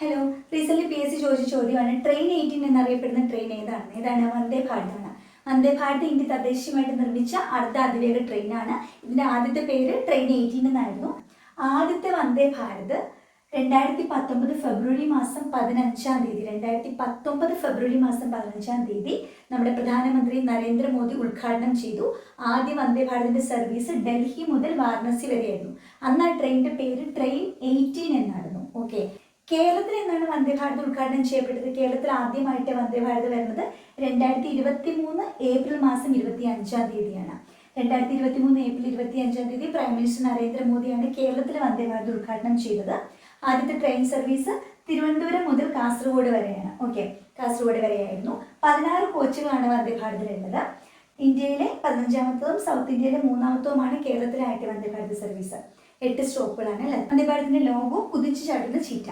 Hello, recent PSC ചോദിച്ച ചോദ്യമാണ് train 18 എന്നറിയപ്പെടുന്ന ട്രെയിൻ ഏതാണ്? വന്ദേ ഭാരതാണ്. വന്ദേ ഭാരത് ഇന്ത്യ തദ്ദേശീയമായിട്ട് നിർമ്മിച്ച അർദ്ധ അതിവേഗ ട്രെയിനാണ്. ഇതിന്റെ ആദ്യത്തെ പേര് ട്രെയിൻ 18 എന്നായിരുന്നു. ആദ്യത്തെ വന്ദേ ഭാരത് 2019 ഫെബ്രുവരി മാസം 15 തീയതി നമ്മുടെ പ്രധാനമന്ത്രി നരേന്ദ്രമോദി ഉദ്ഘാടനം ചെയ്തു. ആദ്യ വന്ദേ ഭാരതിന്റെ സർവീസ് ഡൽഹി മുതൽ വാരണാസി വരെയായിരുന്നു. അന്ന് ആ ട്രെയിനിന്റെ പേര് ട്രെയിൻ 18 എന്നായിരുന്നു. ഓക്കെ, കേരളത്തിൽ എന്നാണ് വന്ദേ ഭാരത് ഉദ്ഘാടനം ചെയ്യപ്പെട്ടത്? കേരളത്തിൽ ആദ്യമായിട്ട് വന്ദേ ഭാരത് വരുന്നത് 2023 ഏപ്രിൽ മാസം 25 തീയതിയാണ്. 2023 ഏപ്രിൽ 25 തീയതി പ്രൈം മിനിസ്റ്റർ നരേന്ദ്രമോദിയാണ് കേരളത്തിൽ വന്ദേ ഭാരത് ഉദ്ഘാടനം ചെയ്തത്. ആദ്യത്തെ ട്രെയിൻ സർവീസ് തിരുവനന്തപുരം മുതൽ കാസർഗോഡ് വരെയാണ്. ഓക്കെ, കാസർഗോഡ് വരെയായിരുന്നു. 16 കോച്ചുകളാണ് വന്ദേ ഭാരതിലുള്ളത്. ഇന്ത്യയിലെ 15ാമത്തതും സൗത്ത് ഇന്ത്യയിലെ 3ാമത്തതുമാണ് കേരളത്തിലായിട്ട് വന്ദേ ഭാരത് സർവീസ്. 8 സ്റ്റോപ്പുകളാണ്. വന്ദേ ഭാരതിന്റെ ലോഗോ കുതിച്ചു ചാടുന്ന ചീറ്റ.